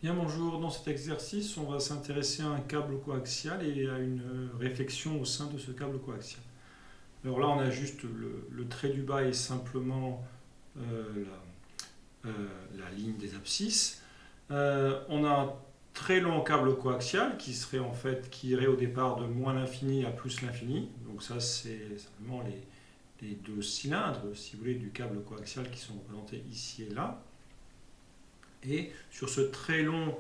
Bien, bonjour. Dans cet exercice, on va s'intéresser à un câble coaxial et à une réflexion au sein de ce câble coaxial. Alors là, on a juste le trait du bas est simplement la ligne des abscisses. On a un très long câble coaxial qui irait au départ de moins l'infini à plus l'infini. Donc ça, c'est simplement les deux cylindres, si vous voulez, du câble coaxial qui sont représentés ici et là. Et sur ce très long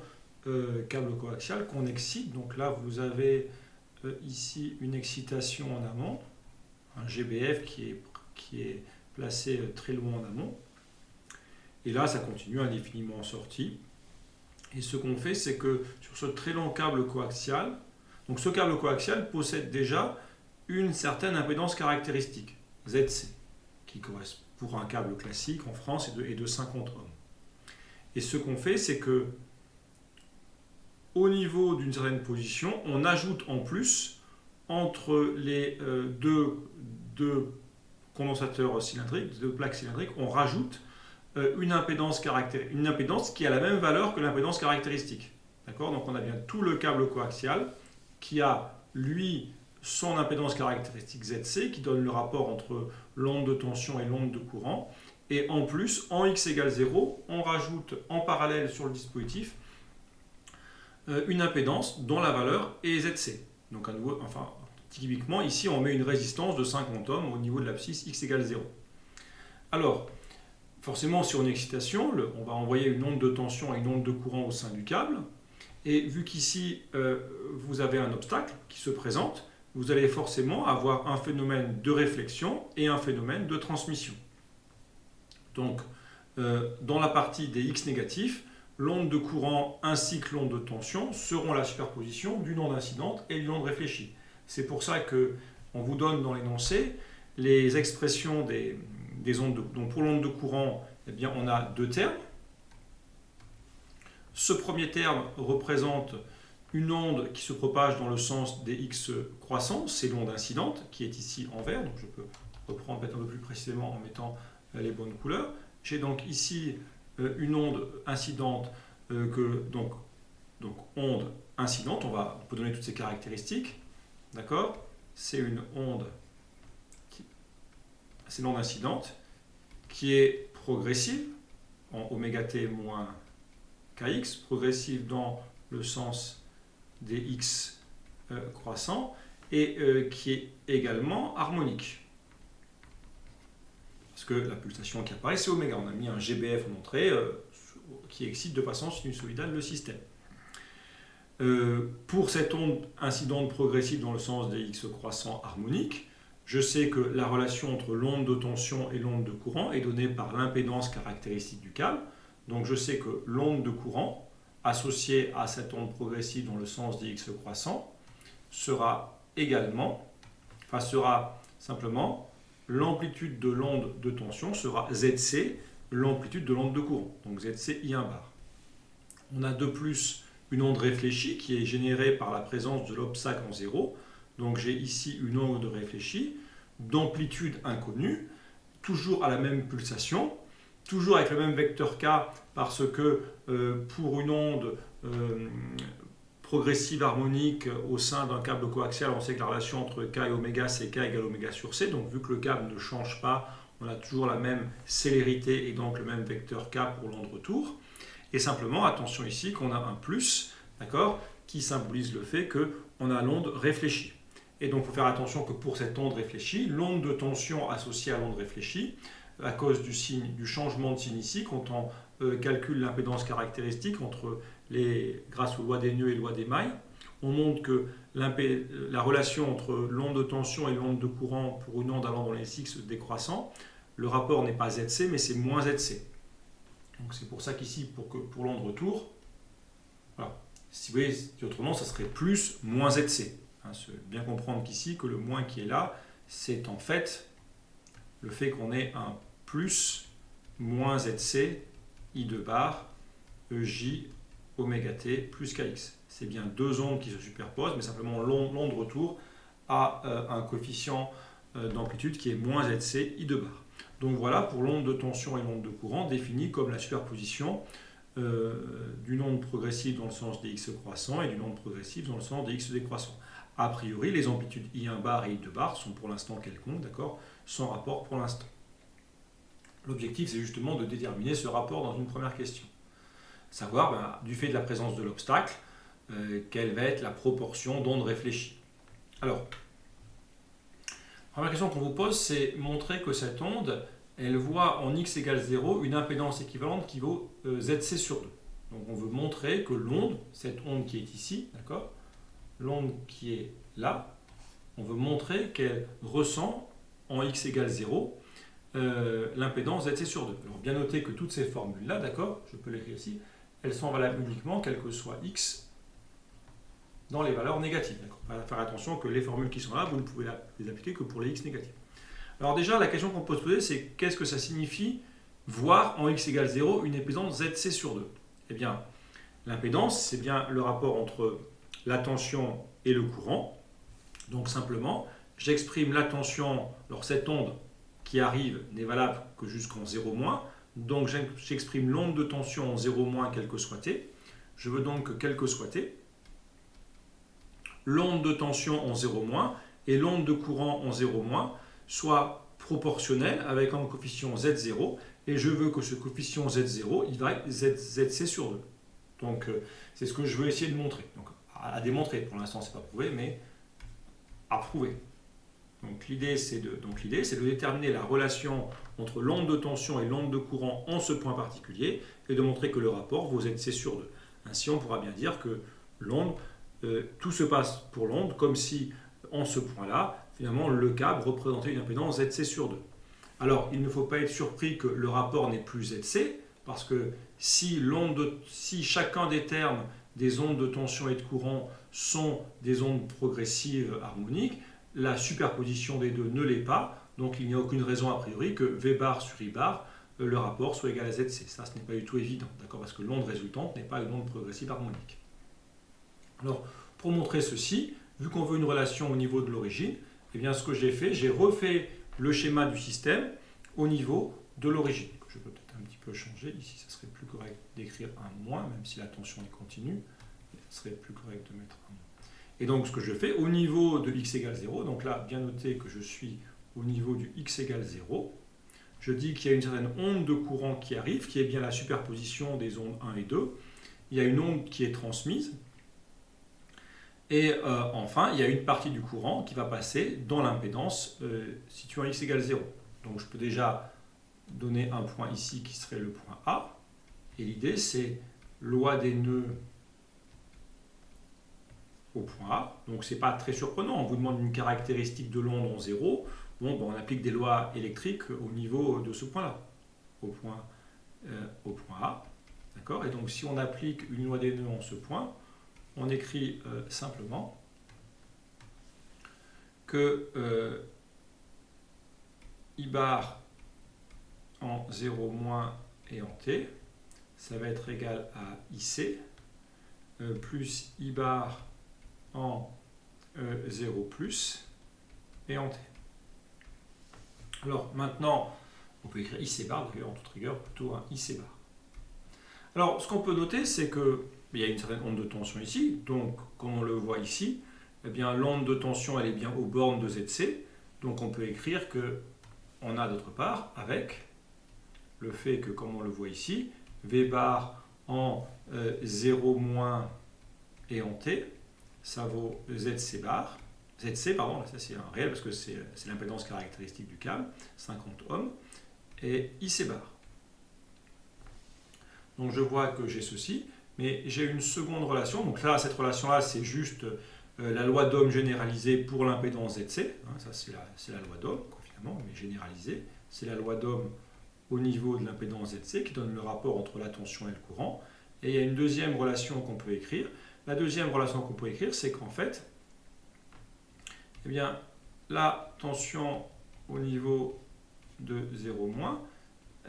câble coaxial qu'on excite, donc là vous avez ici une excitation en amont, un GBF qui est placé très loin en amont, et là ça continue indéfiniment en sortie. Et ce qu'on fait, c'est que sur ce très long câble coaxial, donc ce câble coaxial possède déjà une certaine impédance caractéristique, ZC, qui correspond pour un câble classique en France est de 50 ohms. Et ce qu'on fait, c'est que au niveau d'une certaine position, on ajoute en plus entre les deux condensateurs cylindriques, deux plaques cylindriques, on rajoute une impédance qui a la même valeur que l'impédance caractéristique. D'accord ? Donc on a bien tout le câble coaxial qui a, lui, son impédance caractéristique ZC qui donne le rapport entre l'onde de tension et l'onde de courant. Et en plus, en x égale 0, on rajoute en parallèle sur le dispositif une impédance dont la valeur est ZC. Donc à nouveau, typiquement, ici, on met une résistance de 50 ohms au niveau de l'abscisse x égale 0. Alors, forcément, sur une excitation, on va envoyer une onde de tension et une onde de courant au sein du câble. Et vu qu'ici, vous avez un obstacle qui se présente, vous allez forcément avoir un phénomène de réflexion et un phénomène de transmission. Donc, dans la partie des x négatifs, l'onde de courant ainsi que l'onde de tension seront la superposition d'une onde incidente et d'une onde réfléchie. C'est pour ça qu'on vous donne dans l'énoncé les expressions des ondes. Donc pour l'onde de courant, eh bien, on a deux termes. Ce premier terme représente une onde qui se propage dans le sens des x croissants, c'est l'onde incidente qui est ici en vert. Donc je peux reprendre peut-être un peu plus précisément en mettant les bonnes couleurs. J'ai donc ici une onde incidente, donc onde incidente, on peut donner toutes ces caractéristiques, d'accord ? C'est une onde, c'est l'onde incidente qui est progressive en ωt moins kx, progressive dans le sens des x croissants et qui est également harmonique. Parce que la pulsation qui apparaît, c'est oméga. On a mis un GBF en entrée qui excite de façon sinusoïdale le système. Pour cette onde incidente progressive dans le sens des x croissants harmoniques, je sais que la relation entre l'onde de tension et l'onde de courant est donnée par l'impédance caractéristique du câble. Donc je sais que l'onde de courant associée à cette onde progressive dans le sens des x croissants sera simplement l'amplitude de l'onde de tension sera ZC, l'amplitude de l'onde de courant, donc ZC I1 bar. On a de plus une onde réfléchie qui est générée par la présence de l'obstacle en zéro. Donc j'ai ici une onde réfléchie d'amplitude inconnue, toujours à la même pulsation, toujours avec le même vecteur K, parce que pour une onde progressive harmonique au sein d'un câble coaxial, on sait que la relation entre K et oméga, c'est K égale oméga sur C. Donc vu que le câble ne change pas, on a toujours la même célérité et donc le même vecteur K pour l'onde retour. Et simplement, attention ici qu'on a un plus, d'accord, qui symbolise le fait qu'on a l'onde réfléchie. Et donc il faut faire attention que pour cette onde réfléchie, l'onde de tension associée à l'onde réfléchie, à cause du changement de signe ici, quand on calcule l'impédance caractéristique grâce aux lois des nœuds et lois des mailles, on montre que la relation entre l'onde de tension et l'onde de courant pour une onde allant dans les x décroissant, le rapport n'est pas ZC, mais c'est moins ZC. Donc c'est pour ça qu'ici, pour l'onde retour, voilà. Si vous voyez, autrement, ça serait plus moins ZC. Bien comprendre qu'ici, que le moins qui est là, c'est en fait le fait qu'on ait un plus moins ZC I2 bar EJ oméga t plus kx. C'est bien deux ondes qui se superposent, mais simplement l'onde retour a un coefficient d'amplitude qui est moins ZC I2 bar. Donc voilà pour l'onde de tension et l'onde de courant définie comme la superposition d'une onde progressive dans le sens des x croissants et d'une onde progressive dans le sens des x décroissants. A priori, les amplitudes I1 bar et I2 bar sont pour l'instant quelconques, d'accord, sans rapport pour l'instant. L'objectif, c'est justement de déterminer ce rapport dans une première question. Savoir, du fait de la présence de l'obstacle, quelle va être la proportion d'ondes réfléchies. Alors, la première question qu'on vous pose, c'est montrer que cette onde, elle voit en x égale 0 une impédance équivalente qui vaut ZC sur 2. Donc on veut montrer que l'onde, cette onde qui est ici, d'accord, l'onde qui est là, on veut montrer qu'elle ressent en x égale 0 l'impédance ZC sur 2. Alors bien noter que toutes ces formules-là, d'accord, je peux l'écrire ici, elles sont valables uniquement quel que soit x dans les valeurs négatives. Il faut faire attention que les formules qui sont là, vous ne pouvez les appliquer que pour les x négatifs. Alors déjà, la question qu'on peut se poser, c'est qu'est-ce que ça signifie voir en x égale 0 une impédance ZC sur 2? Eh bien, l'impédance, c'est bien le rapport entre la tension et le courant. Donc simplement, j'exprime la tension, alors cette onde qui arrive n'est valable que jusqu'en 0-, donc j'exprime l'onde de tension en 0-, quel que soit t. Je veux donc que quel que soit t, l'onde de tension en 0- et l'onde de courant en 0- soit proportionnelle avec un coefficient Z0, et je veux que ce coefficient Z0, il va être ZC sur 2. Donc c'est ce que je veux essayer de montrer. Donc, à démontrer, pour l'instant c'est pas prouvé, mais à prouver. Donc l'idée c'est de déterminer la relation entre l'onde de tension et l'onde de courant en ce point particulier, et de montrer que le rapport vaut ZC sur 2. Ainsi on pourra bien dire que l'onde, tout se passe pour l'onde comme si, en ce point-là, finalement, le câble représentait une impédance ZC sur 2. Alors, il ne faut pas être surpris que le rapport n'est plus ZC, parce que si chacun des termes des ondes de tension et de courant sont des ondes progressives harmoniques, la superposition des deux ne l'est pas, donc il n'y a aucune raison a priori que V bar sur I bar, le rapport soit égal à ZC. Ça, ce n'est pas du tout évident, d'accord, parce que l'onde résultante n'est pas une onde progressive harmonique. Alors, pour montrer ceci, vu qu'on veut une relation au niveau de l'origine, eh bien, ce que j'ai fait, j'ai refait le schéma du système au niveau de l'origine. Je peux peut-être un petit peu changer. Ici, ça serait plus correct d'écrire un moins, même si la tension est continue. Ce serait plus correct de mettre un moins. Et donc, ce que je fais, au niveau de x égale 0, donc là, bien noter que je suis au niveau du x égale 0, je dis qu'il y a une certaine onde de courant qui arrive, qui est bien la superposition des ondes 1 et 2. Il y a une onde qui est transmise. Et enfin, il y a une partie du courant qui va passer dans l'impédance située à x égale 0. Donc je peux déjà donner un point ici qui serait le point A. Et l'idée, c'est loi des nœuds au point A. Donc ce n'est pas très surprenant. On vous demande une caractéristique de l'onde en 0. Bon, on applique des lois électriques au niveau de ce point-là, au point A. D'accord ? Et donc si on applique une loi des nœuds en ce point, on écrit simplement que I bar en 0- et en T, ça va être égal à IC, plus I bar en 0 plus et en T. Alors maintenant, on peut écrire IC bar, d'ailleurs en toute rigueur, plutôt un IC bar. Alors ce qu'on peut noter, c'est que il y a une certaine onde de tension ici, donc comme on le voit ici, eh bien l'onde de tension elle est bien aux bornes de ZC, donc on peut écrire que on a d'autre part avec le fait que, comme on le voit ici, V bar en 0- et en T, ça vaut ZC bar, ZC pardon, là ça c'est un réel parce que c'est l'impédance caractéristique du câble, 50 ohms, et IC bar. Donc je vois que j'ai ceci. Mais j'ai une seconde relation, donc là, cette relation-là, c'est juste la loi d'Ohm généralisée pour l'impédance ZC, hein, ça c'est la loi d'Ohm, finalement, mais généralisée, c'est la loi d'Ohm au niveau de l'impédance ZC qui donne le rapport entre la tension et le courant, et il y a une deuxième relation qu'on peut écrire. La deuxième relation qu'on peut écrire, c'est qu'en fait, eh bien, la tension au niveau de 0-,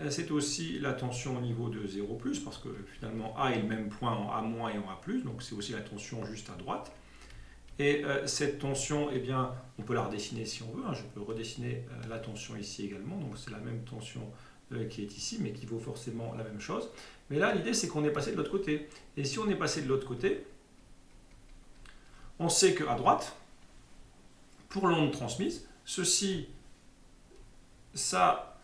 c'est aussi la tension au niveau de 0+, parce que finalement A est le même point en A- et en A+, donc c'est aussi la tension juste à droite. Et cette tension, eh bien, on peut la redessiner si on veut, hein. Je peux redessiner la tension ici également, donc c'est la même tension qui est ici, mais qui vaut forcément la même chose. Mais là, l'idée, c'est qu'on est passé de l'autre côté. Et si on est passé de l'autre côté, on sait qu'à droite, pour l'onde transmise, ceci, ça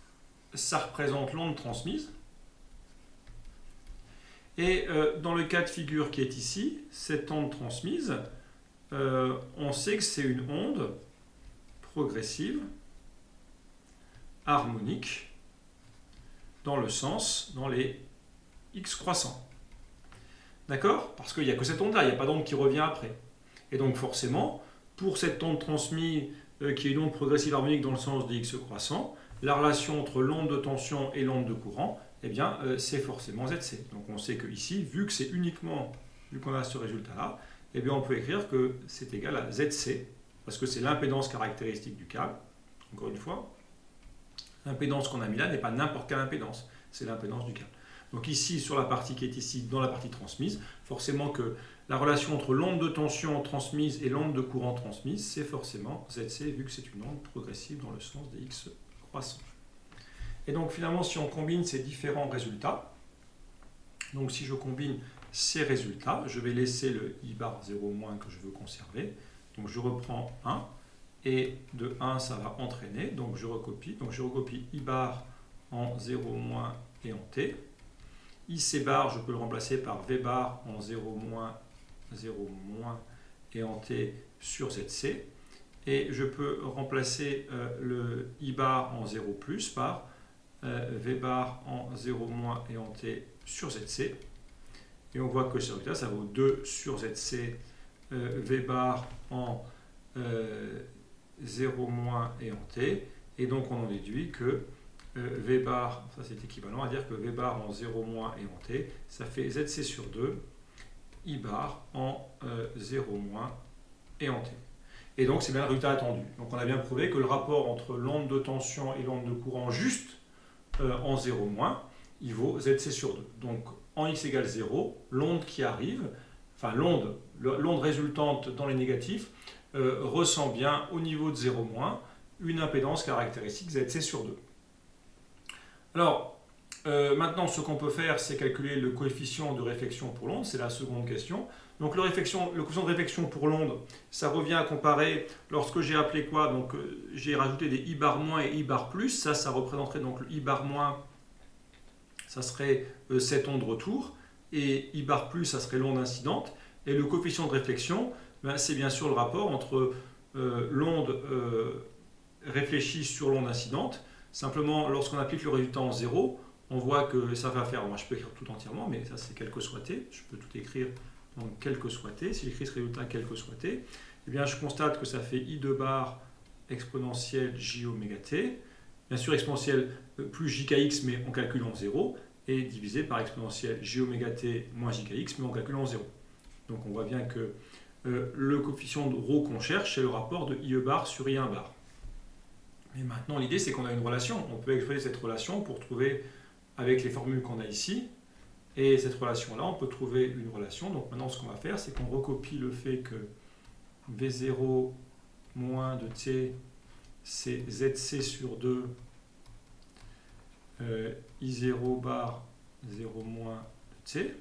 représente l'onde transmise. Et dans le cas de figure qui est ici, cette onde transmise, on sait que c'est une onde progressive, harmonique, dans les x croissants. D'accord? Parce qu'il n'y a que cette onde-là, il n'y a pas d'onde qui revient après. Et donc forcément, pour cette onde transmise qui est une onde progressive harmonique dans le sens des x croissants, la relation entre l'onde de tension et l'onde de courant, eh bien, c'est forcément ZC. Donc on sait que ici, vu qu'on a ce résultat-là, eh bien, on peut écrire que c'est égal à ZC, parce que c'est l'impédance caractéristique du câble. Encore une fois, l'impédance qu'on a mis là n'est pas n'importe quelle impédance, c'est l'impédance du câble. Donc ici, sur la partie qui est ici, dans la partie transmise, forcément que la relation entre l'onde de tension transmise et l'onde de courant transmise, c'est forcément ZC, vu que c'est une onde progressive dans le sens des x croissants. Et donc finalement, si on combine ces différents résultats, donc si je combine ces résultats, je vais laisser le I bar 0- que je veux conserver. Donc je reprends 1, et de 1, ça va entraîner, donc je recopie. Donc je recopie I bar en 0- et en T. IC bar, je peux le remplacer par V bar en 0-, 0- et en T sur ZC. Et je peux remplacer le I bar en 0+ par V bar en 0- et en T sur ZC. Et on voit que ce résultat, ça vaut 2 sur ZC, V bar en 0- et en T. Et donc on en déduit que V bar, ça c'est équivalent à dire que V bar en 0- et en T, ça fait ZC sur 2, I bar en 0- et en T. Et donc c'est bien le résultat attendu. Donc on a bien prouvé que le rapport entre l'onde de tension et l'onde de courant juste en 0-, il vaut ZC sur 2. Donc en x égale 0, l'onde qui arrive, enfin l'onde résultante dans les négatifs, ressent bien au niveau de 0- une impédance caractéristique ZC sur 2. Alors, maintenant, ce qu'on peut faire, c'est calculer le coefficient de réflexion pour l'onde, c'est la seconde question. Donc le coefficient de réflexion pour l'onde, ça revient à comparer lorsque j'ai appelé quoi? Donc j'ai rajouté des I bar moins et I bar plus, ça représenterait donc le I bar moins, ça serait cette onde retour, et I bar plus, ça serait l'onde incidente. Et le coefficient de réflexion, ben, c'est bien sûr le rapport entre l'onde réfléchie sur l'onde incidente. Simplement, lorsqu'on applique le résultat en 0, on voit que ça va faire, moi je peux écrire tout entièrement, mais ça c'est quel que soit t, je peux tout écrire dans quel que soit t. Si j'écris ce résultat quel que soit t, eh bien je constate que ça fait I2 bar exponentielle j oméga t, bien sûr exponentielle plus jkx, mais on calcule en 0, et divisé par exponentielle j oméga t moins jkx, mais on calcule en 0. Donc on voit bien que le coefficient de ρ qu'on cherche, c'est le rapport de IE bar sur I1 bar. Mais maintenant, l'idée, c'est qu'on a une relation. On peut exploiter cette relation pour trouver, avec les formules qu'on a ici, et cette relation-là, on peut trouver une relation. Donc maintenant, ce qu'on va faire, c'est qu'on recopie le fait que V0 moins de t, c'est ZC sur 2, I0 bar 0 moins de t.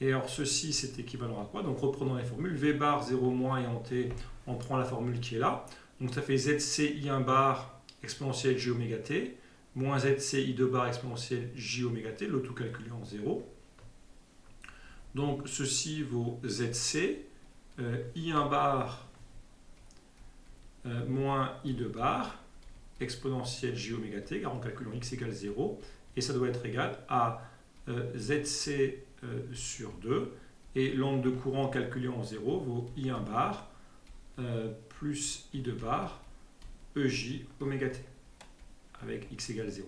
Et alors, ceci, c'est équivalent à quoi? Donc reprenons les formules. V bar 0 moins et en t, on prend la formule qui est là. Donc ça fait ZC I1 bar exponentielle j oméga t, moins ZC I2 bar exponentielle j oméga t, le tout calculé en 0. Donc ceci vaut ZC, I1 bar moins I2 bar exponentielle j oméga t, car on calcule en x égale 0, et ça doit être égal à ZC sur 2, et l'onde de courant calculée en 0 vaut I1 bar plus I2 bar EJ oméga t, avec x égale 0.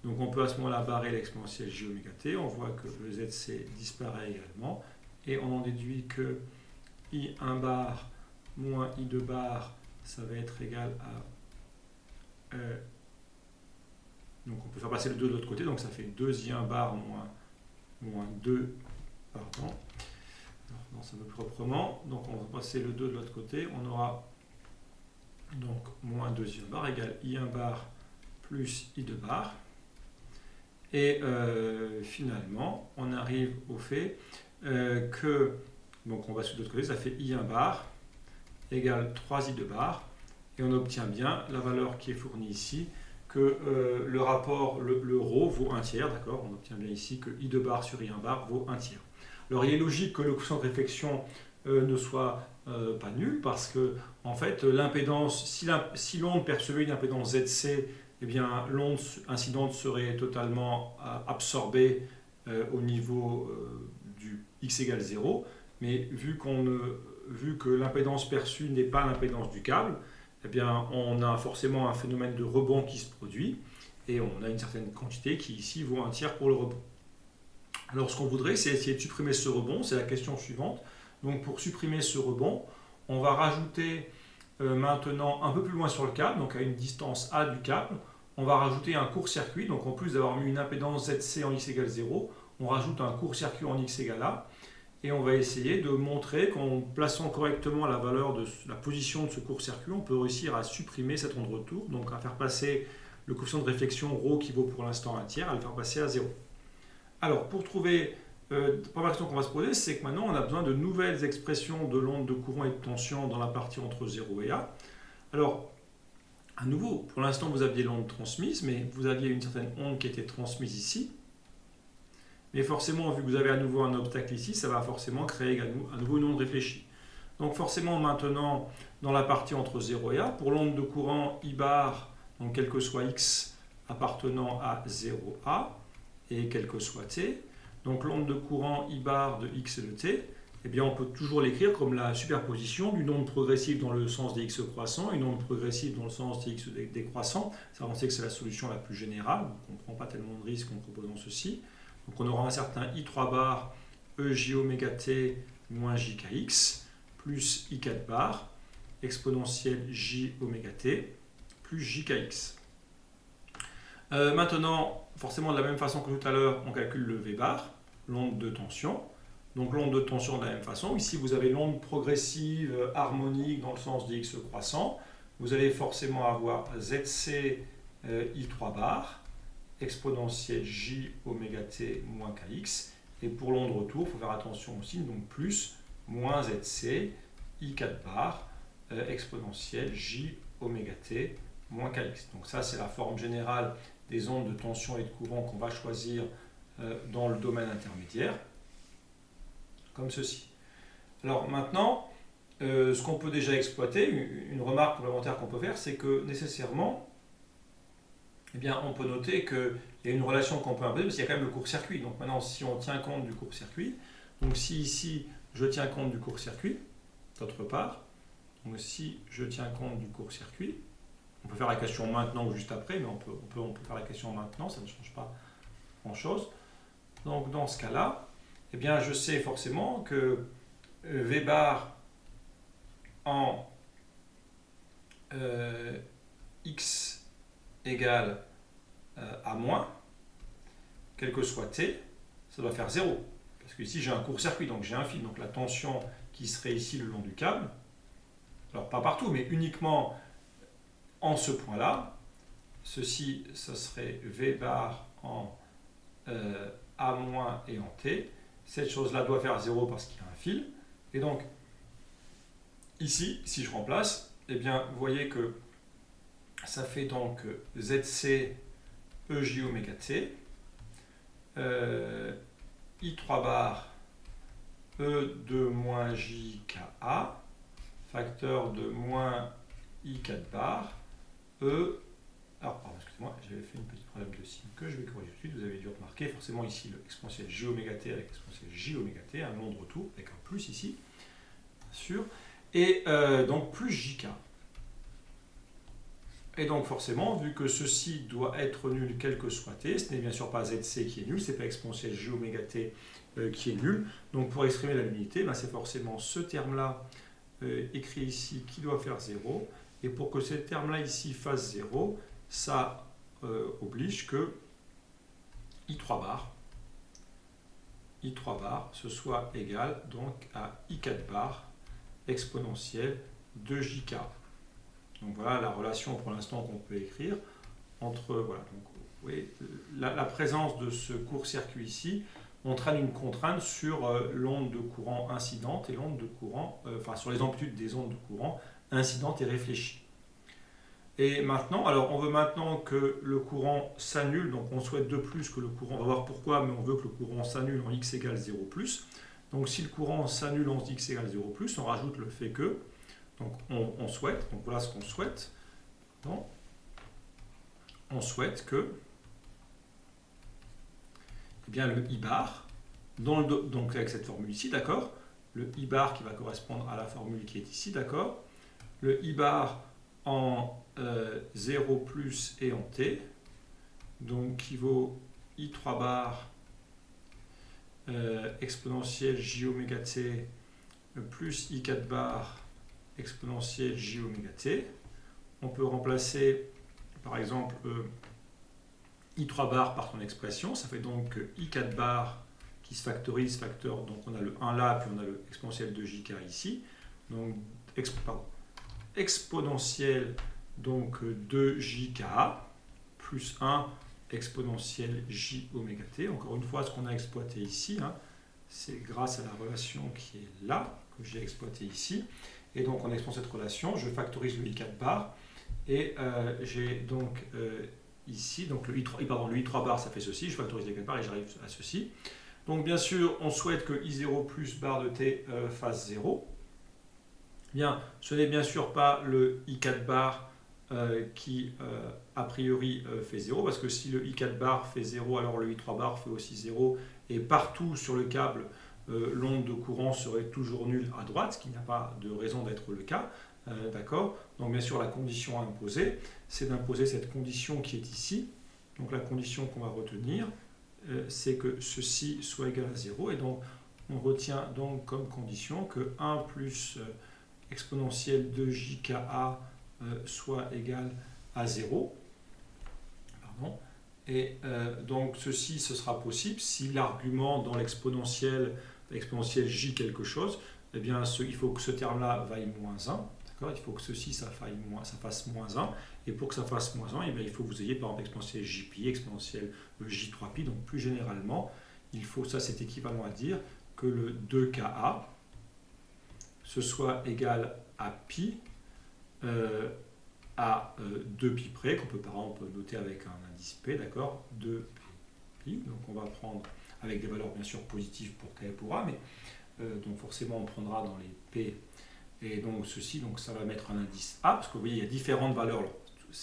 Donc on peut à ce moment-là barrer l'exponentielle j oméga t, on voit que le ZC disparaît également, et on en déduit que I1 bar moins I2 bar, ça va être égal à... donc on peut faire passer le 2 de l'autre côté, donc ça fait 2 I1 bar moins 2, pardon. Non, ça veut plus proprement, donc on va passer le 2 de l'autre côté, on aura donc moins 2 I1 bar égale I1 bar plus I2 bar. Et finalement, on arrive au fait donc on va sur l'autre côté, ça fait I1 bar égale 3I2 bar. Et on obtient bien la valeur qui est fournie ici, que le rapport, le ρ vaut 1 tiers, d'accord? On obtient bien ici que I2 bar sur I1 bar vaut 1 tiers. Alors il est logique que le coefficient de réflexion ne soit pas nul, parce que en fait l'impédance, si l'onde percevait une impédance ZC, eh bien l'onde incidente serait totalement absorbée au niveau du x égale 0, mais vu que l'impédance perçue n'est pas l'impédance du câble, eh bien, on a forcément un phénomène de rebond qui se produit, et on a une certaine quantité qui ici vaut 1 tiers pour le rebond. Alors ce qu'on voudrait, c'est essayer de supprimer ce rebond, c'est la question suivante. Donc pour supprimer ce rebond, on va rajouter maintenant un peu plus loin sur le câble, donc à une distance A du câble, on va rajouter un court-circuit, donc en plus d'avoir mis une impédance ZC en x égale 0, on rajoute un court-circuit en x égale A, et on va essayer de montrer qu'en plaçant correctement la valeur de la position de ce court-circuit, on peut réussir à supprimer cette onde retour, donc à faire passer le coefficient de réflexion ρ qui vaut pour l'instant 1 tiers, à le faire passer à 0. Alors pour trouver, la première question qu'on va se poser, c'est que maintenant on a besoin de nouvelles expressions de l'onde de courant et de tension dans la partie entre 0 et A. Alors, à nouveau, pour l'instant vous aviez l'onde transmise, mais vous aviez une certaine onde qui était transmise ici. Mais forcément, vu que vous avez à nouveau un obstacle ici, ça va forcément créer à nouveau une onde réfléchie. Donc forcément, maintenant, dans la partie entre 0 et A, pour l'onde de courant I bar, donc quel que soit x appartenant à 0A, et quel que soit t, donc l'onde de courant I bar de x et de t, eh bien on peut toujours l'écrire comme la superposition d'une onde progressive dans le sens des x croissants et une onde progressive dans le sens des x décroissants. Ça, on sait que c'est la solution la plus générale, donc on ne prend pas tellement de risques en proposant ceci. Donc on aura un certain I3 bar EJ oméga t moins JKX plus I4 bar exponentielle J oméga t plus JKX. Maintenant, forcément de la même façon que tout à l'heure, on calcule le V bar, l'onde de tension. Donc l'onde de tension de la même façon. Ici, vous avez l'onde progressive harmonique dans le sens des x croissants. Vous allez forcément avoir ZC I3 bar exponentielle J oméga t moins Kx. Et pour l'onde retour, il faut faire attention aussi, donc plus moins ZC I4 bar exponentielle J oméga t moins Kx. Donc ça, c'est la forme générale des ondes de tension et de courant qu'on va choisir dans le domaine intermédiaire, comme ceci. Alors maintenant, ce qu'on peut déjà exploiter, une remarque complémentaire qu'on peut faire, c'est que nécessairement, eh bien, on peut noter qu'il y a une relation qu'on peut imposer, parce qu'il y a quand même le court-circuit. Donc maintenant, si on tient compte du court-circuit, donc si ici, je tiens compte du court-circuit, d'autre part, donc si je tiens compte du court-circuit, on peut faire la question maintenant ou juste après, mais on peut faire la question maintenant, ça ne change pas grand-chose. Donc dans ce cas-là, eh bien, je sais forcément que V bar en x égale à moins, quel que soit t, ça doit faire 0. Parce que ici j'ai un court-circuit, donc j'ai un fil, donc la tension qui serait ici le long du câble, alors pas partout, mais uniquement en ce point-là, ceci, ce serait V bar en A- et en T. Cette chose-là doit faire 0 parce qu'il y a un fil. Et donc, ici, si je remplace, eh bien, vous voyez que ça fait donc ZC EJ oméga T, I3 bar E2 moins JKA, facteur de moins I4 bar, alors, pardon, excusez-moi, j'avais fait un petit problème de signe que je vais corriger tout de suite. Vous avez dû remarquer, forcément, ici, l'exponentielle J oméga T avec l'exponentielle J oméga T, un long de retour, avec un plus ici, bien sûr, et donc plus JK. Et donc, forcément, vu que ceci doit être nul quel que soit T, ce n'est bien sûr pas ZC qui est nul, ce n'est pas exponentielle J oméga T qui est nul. Donc, pour exprimer la nullité, ben, c'est forcément ce terme-là écrit ici qui doit faire 0. Et pour que ce terme-là ici fasse 0, ça oblige que I3 bar ce soit égal donc à I4 bar exponentielle de JK. Donc voilà la relation pour l'instant qu'on peut écrire entre, voilà, donc voyez, la présence de ce court-circuit ici entraîne une contrainte sur l'onde de courant incidente et l'onde de courant, enfin sur les amplitudes des ondes de courant incidentes et réfléchies. Et maintenant, alors on veut maintenant que le courant s'annule, donc on souhaite de plus que le courant, on va voir pourquoi, mais on veut que le courant s'annule en x égale 0 plus. Donc si le courant s'annule en x égale 0 plus, on rajoute le fait que, donc on souhaite, donc voilà ce qu'on souhaite, donc, on souhaite que eh bien, le I bar, donc avec cette formule ici, d'accord, le I bar qui va correspondre à la formule qui est ici, d'accord, le I bar en 0 plus et en t, donc qui vaut I3 bar exponentielle j oméga t plus I4 bar exponentielle j oméga t. On peut remplacer par exemple I3 bar par son expression, ça fait donc I4 bar qui se factorise, donc on a le 1 là, puis on a le exponentiel de jk ici, donc exponentielle donc de jka plus 1 exponentielle j oméga t. Encore une fois, ce qu'on a exploité ici, hein, c'est grâce à la relation qui est là, que j'ai exploité ici. Et donc en explorant cette relation, je factorise le I4 bar, et j'ai donc ici, donc le I3 bar, ça fait ceci, je factorise le I4 bar et j'arrive à ceci. Donc bien sûr, on souhaite que I0 plus bar de t fasse 0. Bien, ce n'est bien sûr pas le I4 bar qui a priori fait 0, parce que si le I4 bar fait 0, alors le I3 bar fait aussi 0, et partout sur le câble, l'onde de courant serait toujours nulle à droite, ce qui n'a pas de raison d'être le cas. D'accord. Donc bien sûr, la condition à imposer, c'est d'imposer cette condition qui est ici. Donc la condition qu'on va retenir, c'est que ceci soit égal à 0, et donc on retient donc comme condition que 1 plus exponentielle de jka soit égal à 0. Pardon. Et donc ceci, ce sera possible si l'argument dans l'exponentielle j quelque chose, eh bien il faut que ce terme-là vaille moins 1. Il faut que ceci, ça fasse moins 1. Et pour que ça fasse moins 1, eh bien, il faut que vous ayez par exemple exponentielle jpi, exponentielle j3pi. Donc plus généralement, il faut, ça c'est équivalent à dire que le 2ka, ce soit égal à pi, à 2pi près, qu'on peut par exemple noter avec un indice p, d'accord, 2pi. Donc on va prendre avec des valeurs bien sûr positives pour k et pour a, mais donc forcément on prendra dans les p. Et donc ceci, donc ça va mettre un indice A, parce que vous voyez, il y a différentes valeurs.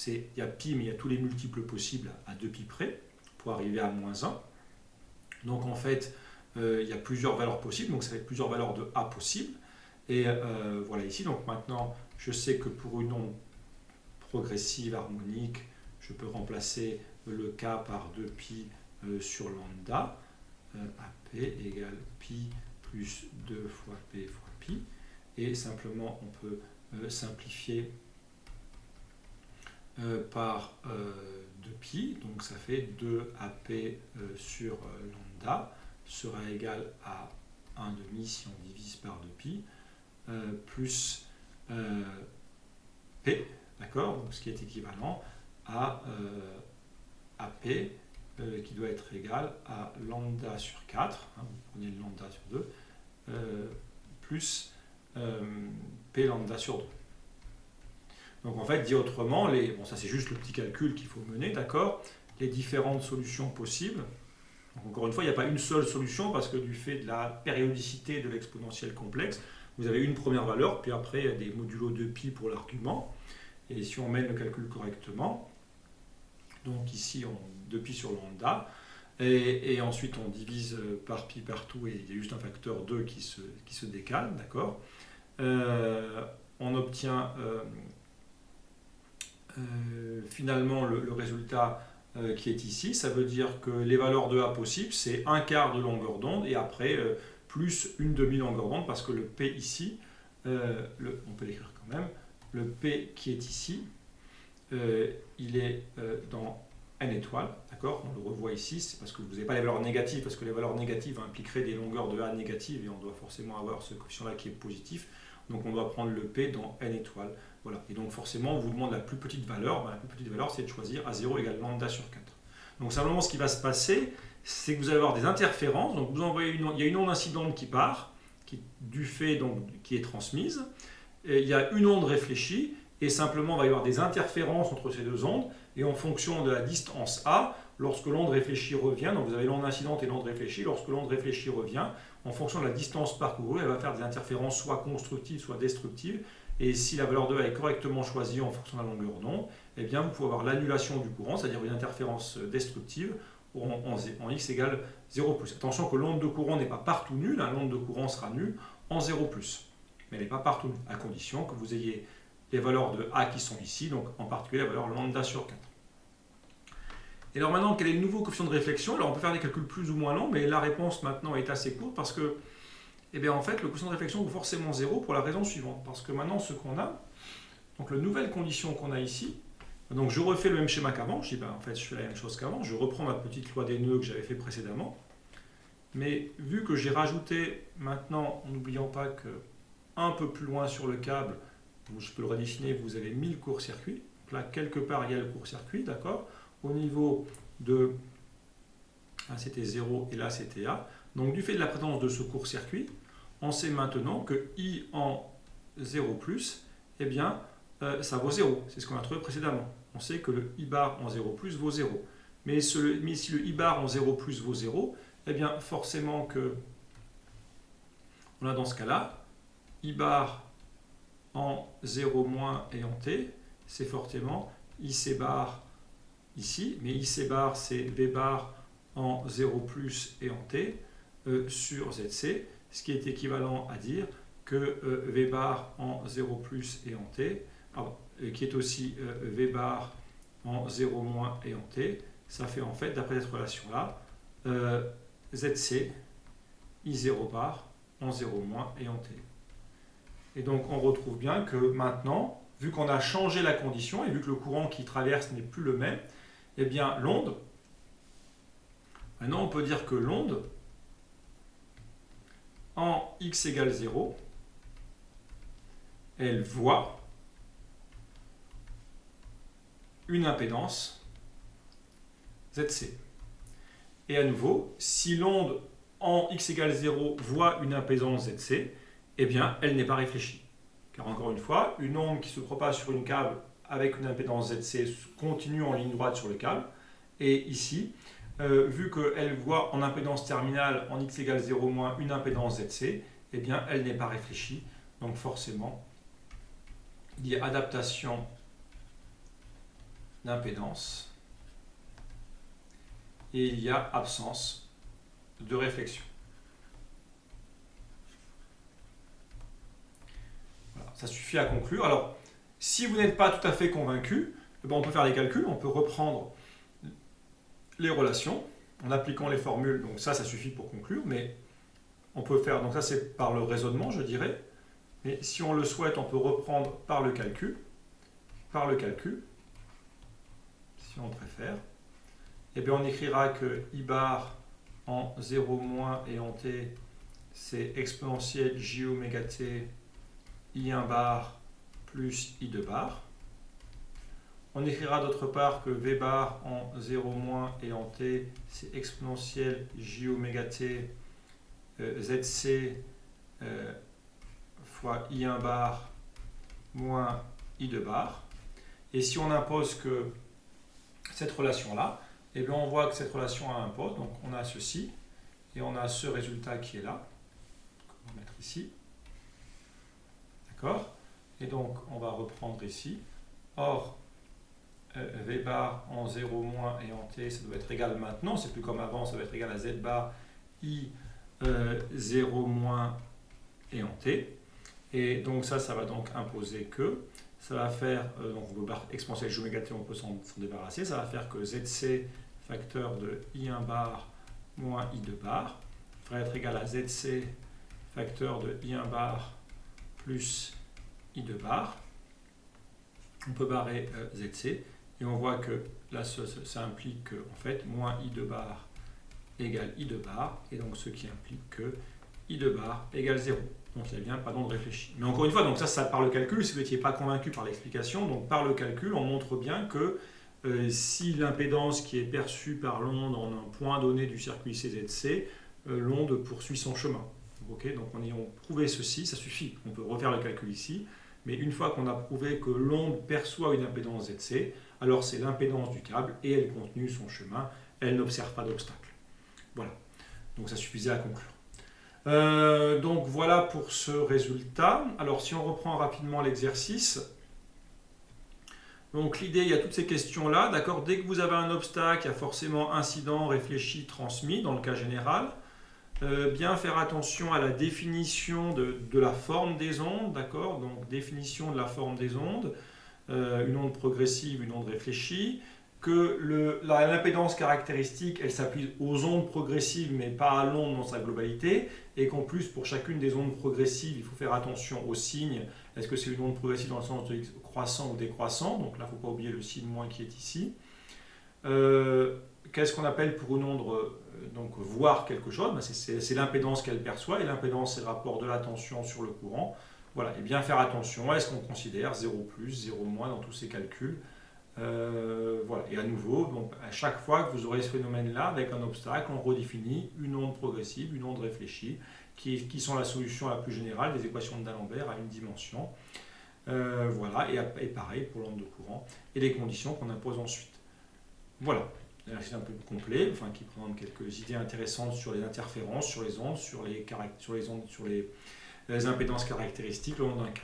Il y a pi, mais il y a tous les multiples possibles à 2pi près, pour arriver à moins 1. Donc en fait, il y a plusieurs valeurs possibles, donc ça va être plusieurs valeurs de A possibles. Et voilà ici, donc maintenant, je sais que pour une onde progressive harmonique, je peux remplacer le K par 2pi sur lambda, AP égale pi plus 2 fois P fois pi. Et simplement, on peut simplifier par 2pi, donc ça fait 2AP sur lambda sera égal à 1,5 si on divise par 2pi, plus P, d'accord, donc ce qui est équivalent à AP qui doit être égal à lambda sur 4, hein, vous prenez le lambda sur 2, plus P lambda sur 2. Donc en fait, dit autrement, bon, ça c'est juste le petit calcul qu'il faut mener, d'accord, les différentes solutions possibles. Donc encore une fois, il n'y a pas une seule solution parce que du fait de la périodicité de l'exponentielle complexe, vous avez une première valeur, puis après il y a des modulo de pi pour l'argument. Et si on mène le calcul correctement, donc ici on 2pi sur lambda, et ensuite on divise par pi partout, et il y a juste un facteur 2 qui se décale, d'accord. On obtient finalement le résultat qui est ici. Ça veut dire que les valeurs de A possibles, c'est un quart de longueur d'onde, et après plus une demi-longueur d'onde, parce que le P ici, on peut l'écrire quand même, le P qui est ici, il est dans n étoiles, d'accord, on le revoit ici, c'est parce que vous n'avez pas les valeurs négatives, parce que les valeurs négatives impliqueraient des longueurs de A négatives, et on doit forcément avoir ce coefficient-là qui est positif, donc on doit prendre le P dans n étoiles, voilà, et donc forcément on vous demande la plus petite valeur, la plus petite valeur c'est de choisir A0 égale lambda sur 4. Donc simplement ce qui va se passer, c'est que vous allez avoir des interférences. Donc vous envoyez il y a une onde incidente qui part, du fait donc, qui est transmise. Et il y a une onde réfléchie et simplement il va y avoir des interférences entre ces deux ondes. Et en fonction de la distance A, lorsque l'onde réfléchie revient, donc vous avez l'onde incidente et l'onde réfléchie, lorsque l'onde réfléchie revient, en fonction de la distance parcourue, elle va faire des interférences soit constructives, soit destructives. Et si la valeur de A est correctement choisie en fonction de la longueur d'onde, eh bien vous pouvez avoir l'annulation du courant, c'est-à-dire une interférence destructive en x égale 0+. Attention que l'onde de courant n'est pas partout nulle, l'onde de courant sera nulle en 0+. Mais elle n'est pas partout nulle, à condition que vous ayez les valeurs de A qui sont ici, donc en particulier la valeur lambda sur 4. Et alors maintenant, quel est le nouveau coefficient de réflexion? Alors on peut faire des calculs plus ou moins longs, mais la réponse maintenant est assez courte parce que, eh bien, en fait, le coefficient de réflexion vaut forcément 0 pour la raison suivante. Parce que maintenant, ce qu'on a, donc la nouvelle condition qu'on a ici, donc je refais le même schéma qu'avant, je dis, ben, en fait, je fais la même chose qu'avant, je reprends ma petite loi des nœuds que j'avais fait précédemment, mais vu que j'ai rajouté maintenant, n'oublions pas que un peu plus loin sur le câble, je peux le redessiner, vous avez 1000 court-circuits. Donc là, quelque part, il y a le court-circuit, d'accord? Au niveau de... Là, c'était 0 et là, c'était A. Donc, du fait de la présence de ce court-circuit, on sait maintenant que I en 0+, eh bien, ça vaut 0. C'est ce qu'on a trouvé précédemment. On sait que le I bar en 0+, vaut 0. Mais si le I bar en 0+, vaut 0, eh bien, forcément que... On a dans ce cas-là, I bar en 0- et en T, c'est forcément IC bar ici, mais IC bar c'est V bar en 0+ et en T sur ZC, ce qui est équivalent à dire que V bar en 0+ et en T, qui est aussi V bar en 0- et en T, ça fait en fait, d'après cette relation-là, ZC I0 bar en 0- et en T. Et donc on retrouve bien que maintenant, vu qu'on a changé la condition et vu que le courant qui traverse n'est plus le même, eh bien l'onde, maintenant on peut dire que l'onde en x égale 0, elle voit une impédance ZC. Et à nouveau, si l'onde en x égale 0 voit une impédance ZC, eh bien, elle n'est pas réfléchie. Car encore une fois, une onde qui se propage sur une câble avec une impédance ZC continue en ligne droite sur le câble. Et ici, vu qu'elle voit en impédance terminale en x égale 0- une impédance ZC, eh bien, elle n'est pas réfléchie. Donc forcément, il y a adaptation d'impédance et il y a absence de réflexion. Voilà, ça suffit à conclure. Alors, si vous n'êtes pas tout à fait convaincu, on peut faire les calculs, on peut reprendre les relations en appliquant les formules. Donc ça suffit pour conclure, mais on peut faire, donc ça c'est par le raisonnement, je dirais. Mais si on le souhaite, on peut reprendre par le calcul, si on préfère. Et bien on écrira que I bar en 0- et en T, c'est exponentielle J oméga T I1 bar plus I2 bar. On écrira d'autre part que V bar en 0- et en T, c'est exponentielle J oméga T ZC fois I1 bar moins I2 bar. Et si on impose que cette relation-là, eh bien on voit que cette relation a un impose, donc on a ceci, et on a ce résultat qui est là, on va mettre ici, d'accord? Et donc on va reprendre ici, or V bar en 0- et en T, ça doit être égal maintenant, c'est plus comme avant, ça doit être égal à Z bar I 0- et en T, et donc ça va donc imposer que, ça va faire, donc on peut exponentielle J oméga T, on peut s'en débarrasser, ça va faire que ZC facteur de I1 bar moins I2 bar va être égal à ZC facteur de I1 bar plus I2 bar. On peut barrer ZC et on voit que là ça implique que en fait moins I2 bar égale I2 bar et donc ce qui implique que I2 bar égale 0. Donc il n'y a bien pas d'onde réfléchie. Mais encore une fois, donc ça par le calcul, si vous n'étiez pas convaincu par l'explication, donc par le calcul, on montre bien que si l'impédance qui est perçue par l'onde en un point donné du circuit CZC, l'onde poursuit son chemin. Okay, donc en ayant prouvé ceci, ça suffit, on peut refaire le calcul ici, mais une fois qu'on a prouvé que l'onde perçoit une impédance ZC, alors c'est l'impédance du câble et elle continue son chemin, elle n'observe pas d'obstacle. Voilà, donc ça suffisait à conclure. Donc voilà pour ce résultat. Alors si on reprend rapidement l'exercice, donc l'idée, il y a toutes ces questions-là, d'accord. Dès que vous avez un obstacle, il y a forcément incident, réfléchi, transmis dans le cas général. Bien faire attention à la définition de la forme des ondes, d'accord. Donc définition de la forme des ondes, une onde progressive, une onde réfléchie. Que l'impédance caractéristique, elle s'applique aux ondes progressives, mais pas à l'onde dans sa globalité, et qu'en plus, pour chacune des ondes progressives, il faut faire attention au signe. Est-ce que c'est une onde progressive dans le sens de croissant ou décroissant? Donc là, il ne faut pas oublier le signe moins qui est ici. Qu'est-ce qu'on appelle pour une onde donc voir quelque chose? Ben c'est l'impédance qu'elle perçoit, et l'impédance, c'est le rapport de la tension sur le courant. Voilà, et bien faire attention, est-ce qu'on considère 0 plus, 0 moins dans tous ces calculs? Voilà. Et à nouveau, donc, à chaque fois que vous aurez ce phénomène-là, avec un obstacle, on redéfinit une onde progressive, une onde réfléchie, qui sont la solution la plus générale des équations de D'Alembert à une dimension. Voilà, et pareil pour l'onde de courant, et les conditions qu'on impose ensuite. Voilà, c'est un peu complet, enfin, qui présente quelques idées intéressantes sur les interférences, sur les ondes, sur les impédances caractéristiques le long d'un cas.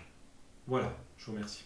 Voilà, je vous remercie.